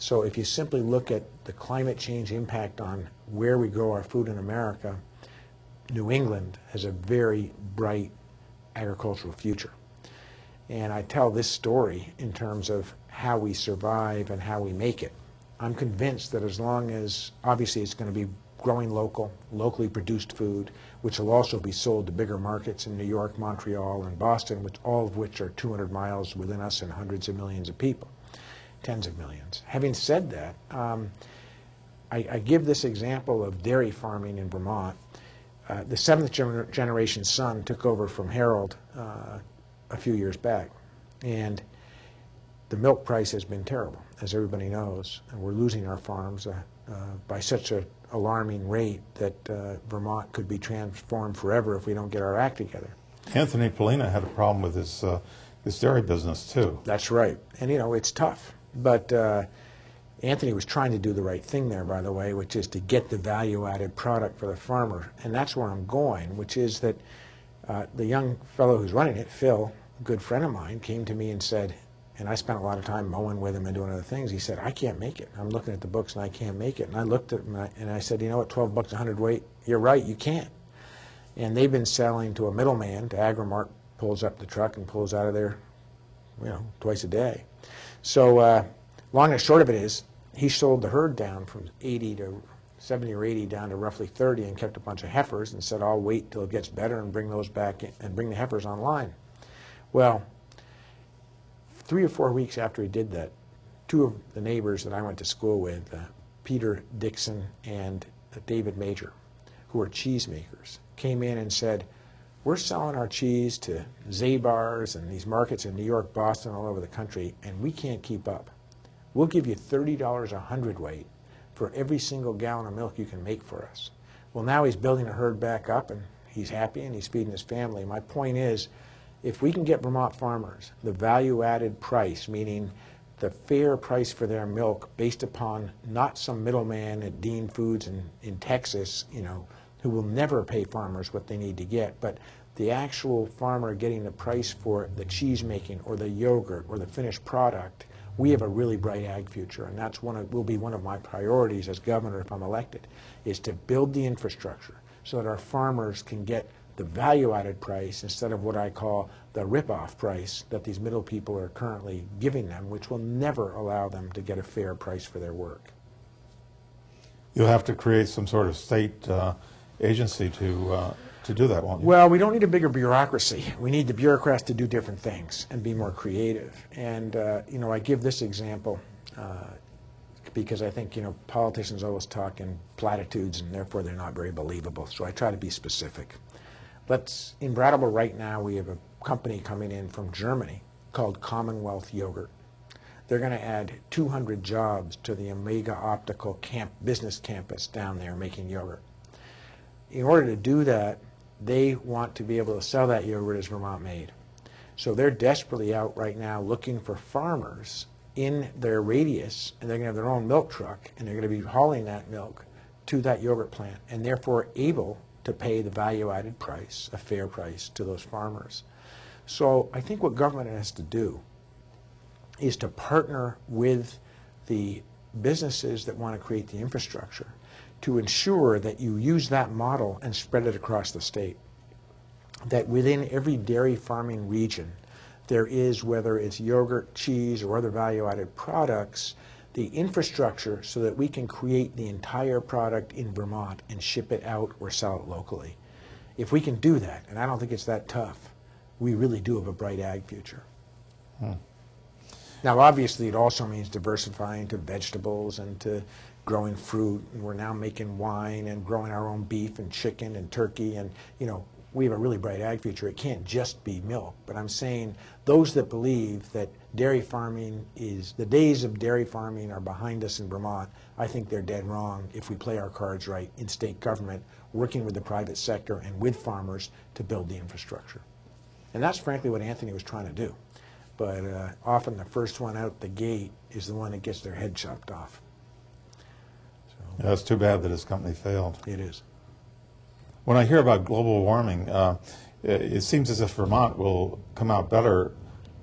So if you simply look at the climate change impact on where we grow our food in America, New England has a very bright agricultural future. And I tell this story in terms of how we survive and how we make it. I'm convinced that as long as, obviously it's going to be growing locally produced food, which will also be sold to bigger markets in New York, Montreal, and Boston, all of which are 200 miles within us and hundreds of millions of people, tens of millions. Having said that, I give this example of dairy farming in Vermont. The seventh generation son took over from Harold a few years back, and the milk price has been terrible, as everybody knows, and we're losing our farms by such an alarming rate that Vermont could be transformed forever if we don't get our act together. Anthony Polina had a problem with his dairy business too. That's right, and you know, it's tough, but Anthony was trying to do the right thing there, by the way, which is to get the value-added product for the farmer, and that's where I'm going, which is that the young fellow who's running it, Phil, a good friend of mine, came to me and said, and I spent a lot of time mowing with him and doing other things. He said, I can't make it. I'm looking at the books and I can't make it. And I looked at him and I said, you know what, 12 bucks a hundredweight, you're right, you can't. And they've been selling to a middleman, to Agrimark, pulls up the truck and pulls out of there, you know, twice a day. So long and short of it is, he sold the herd down from 80 to 70 or 80 down to roughly 30 and kept a bunch of heifers and said, I'll wait till it gets better and bring those back in, and bring the heifers online. Well, 3 or 4 weeks after he did that, two of the neighbors that I went to school with, Peter Dixon and David Major, who are cheese makers, came in and said, we're selling our cheese to Zabar's and these markets in New York, Boston, all over the country, and we can't keep up. We'll give you $30 a hundredweight for every single gallon of milk you can make for us. Well, now he's building a herd back up, and he's happy, and he's feeding his family. My point is, if we can get Vermont farmers the value-added price, meaning the fair price for their milk based upon not some middleman at Dean Foods in Texas, you know, who will never pay farmers what they need to get, but the actual farmer getting the price for the cheese making or the yogurt or the finished product, we have a really bright ag future, and that's will be one of my priorities as governor if I'm elected, is to build the infrastructure so that our farmers can get the value-added price instead of what I call the rip-off price that these middle people are currently giving them, which will never allow them to get a fair price for their work. You'll have to create some sort of state agency to do that, won't you? Well, we don't need a bigger bureaucracy. We need the bureaucrats to do different things and be more creative. And, you know, I give this example because I think, you know, politicians always talk in platitudes and therefore they're not very believable. So I try to be specific. In Brattleboro right now, we have a company coming in from Germany called Commonwealth Yogurt. They're going to add 200 jobs to the Omega Optical business campus down there making yogurt. In order to do that, they want to be able to sell that yogurt as Vermont made. So they're desperately out right now looking for farmers in their radius, and they're going to have their own milk truck, and they're going to be hauling that milk to that yogurt plant, and therefore able to pay the value-added price, a fair price, to those farmers. So I think what government has to do is to partner with the businesses that want to create the infrastructure to ensure that you use that model and spread it across the state. That within every dairy farming region, there is, whether it's yogurt, cheese, or other value-added products, the infrastructure so that we can create the entire product in Vermont and ship it out or sell it locally. If we can do that, and I don't think it's that tough, we really do have a bright ag future. Now, obviously, it also means diversifying to vegetables and to growing fruit, and we're now making wine and growing our own beef and chicken and turkey, and, you know, we have a really bright ag future. It can't just be milk, but I'm saying those that believe that dairy farming the days of dairy farming are behind us in Vermont, I think they're dead wrong if we play our cards right in state government, working with the private sector and with farmers to build the infrastructure. And that's frankly what Anthony was trying to do. But often the first one out the gate is the one that gets their head chopped off. So, yeah, it's too bad that his company failed. It is. When I hear about global warming, it seems as if Vermont will come out better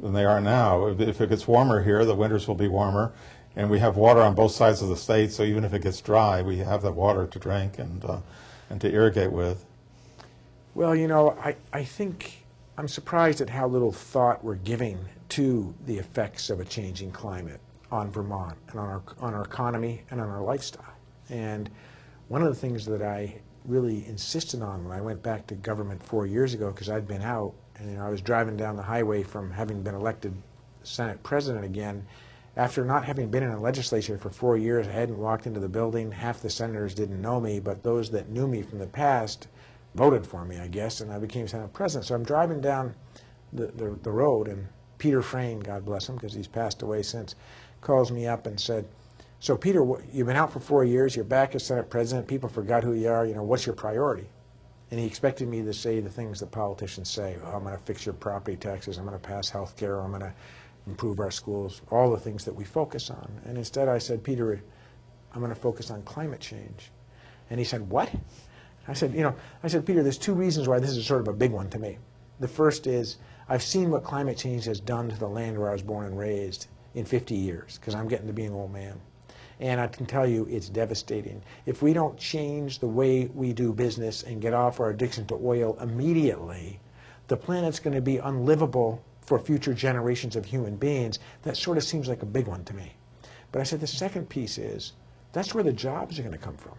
than they are now. If it gets warmer here, the winters will be warmer, and we have water on both sides of the state, so even if it gets dry, we have the water to drink and to irrigate with. Well, you know, I think I'm surprised at how little thought we're giving to the effects of a changing climate on Vermont and on our economy and on our lifestyle. And one of the things that I really insisted on when I went back to government 4 years ago, because I'd been out, and you know, I was driving down the highway from having been elected Senate President again. After not having been in a legislature for 4 years, I hadn't walked into the building. Half the senators didn't know me, but those that knew me from the past voted for me, I guess, and I became Senate President. So I'm driving down the road, and Peter Shumlin, God bless him, because he's passed away since, calls me up and said, "So Peter, you've been out for 4 years, you're back as Senate President, people forgot who you are, you know, what's your priority?" And he expected me to say the things that politicians say. "Oh, I'm going to fix your property taxes, I'm going to pass health care, I'm going to improve our schools," all the things that we focus on. And instead I said, "Peter, I'm going to focus on climate change." And he said, "What?" I said, Peter, there's two reasons why this is sort of a big one to me. The first is I've seen what climate change has done to the land where I was born and raised in 50 years, because I'm getting to be an old man. And I can tell you it's devastating. If we don't change the way we do business and get off our addiction to oil immediately, the planet's going to be unlivable for future generations of human beings. That sort of seems like a big one to me. But I said the second piece is that's where the jobs are going to come from.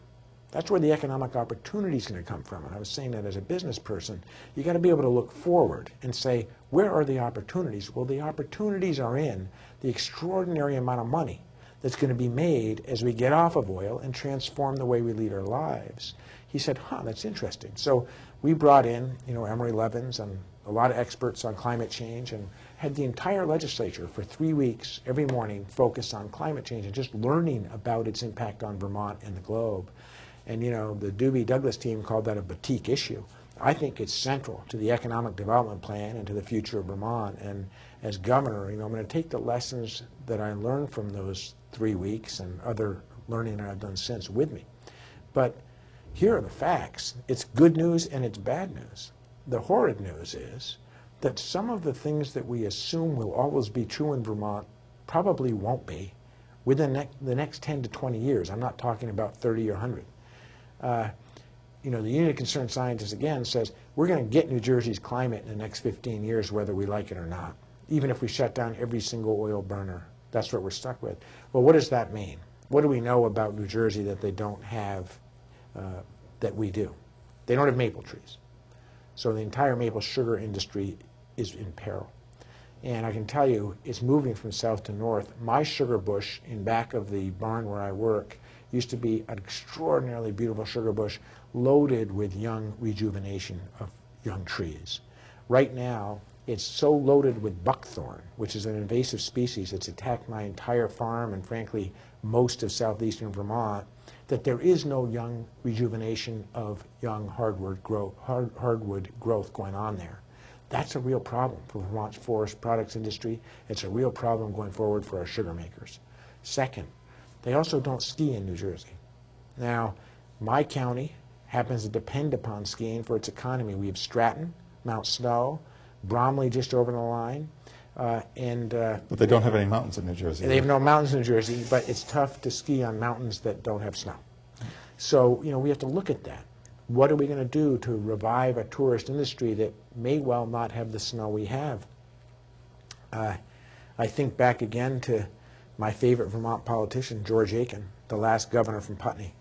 That's where the economic opportunity is going to come from. And I was saying that as a business person, you got to be able to look forward and say, where are the opportunities? Well, the opportunities are in the extraordinary amount of money that's going to be made as we get off of oil and transform the way we lead our lives. He said, that's interesting. So we brought in, Emory Levins and a lot of experts on climate change, and had the entire legislature for 3 weeks every morning focus on climate change and just learning about its impact on Vermont and the globe. And the Doobie-Douglas team called that a batik issue. I think it's central to the economic development plan and to the future of Vermont. And as governor, I'm going to take the lessons that I learned from those 3 weeks and other learning that I've done since with me. But here are the facts. It's good news and it's bad news. The horrid news is that some of the things that we assume will always be true in Vermont probably won't be within the next 10 to 20 years. I'm not talking about 30 or 100. The Union of Concerned Scientists, again, says we're going to get New Jersey's climate in the next 15 years whether we like it or not. Even if we shut down every single oil burner, that's what we're stuck with. Well, what does that mean? What do we know about New Jersey that they don't have, that we do? They don't have maple trees. So the entire maple sugar industry is in peril. And I can tell you, it's moving from south to north. My sugar bush in back of the barn where I work used to be an extraordinarily beautiful sugar bush loaded with young rejuvenation of young trees. Right now, it's so loaded with buckthorn, which is an invasive species that's attacked my entire farm and, frankly, most of southeastern Vermont, that there is no young rejuvenation of young hardwood growth going on there. That's a real problem for Vermont's forest products industry. It's a real problem going forward for our sugar makers. Second, they also don't ski in New Jersey. Now, my county happens to depend upon skiing for its economy. We have Stratton, Mount Snow, Bromley just over the line, But they don't have any mountains in New Jersey. They have no mountains in New Jersey, but it's tough to ski on mountains that don't have snow. So, we have to look at that. What are we going to do to revive a tourist industry that may well not have the snow we have? I think back again to my favorite Vermont politician, George Aiken, the last governor from Putney.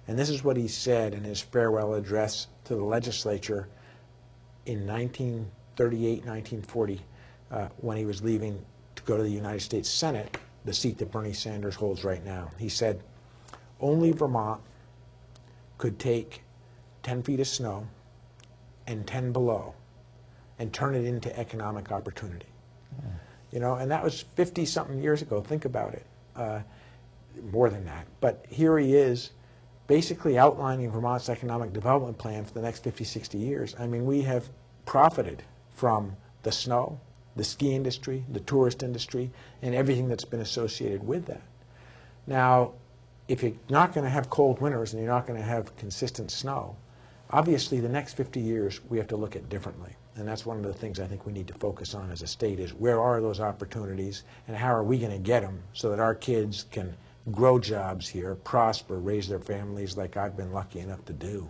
And this is what he said in his farewell address to the legislature in 1938, 1940, when he was leaving to go to the United States Senate, the seat that Bernie Sanders holds right now. He said, "Only Vermont could take 10 feet of snow and 10 below and turn it into economic opportunity." And that was 50-something years ago. Think about it. More than that. But here he is basically outlining Vermont's economic development plan for the next 50, 60 years. I mean, we have profited from the snow, the ski industry, the tourist industry, and everything that's been associated with that. Now, if you're not going to have cold winters and you're not going to have consistent snow, obviously the next 50 years we have to look at differently. And that's one of the things I think we need to focus on as a state is where are those opportunities and how are we going to get them so that our kids can grow jobs here, prosper, raise their families like I've been lucky enough to do.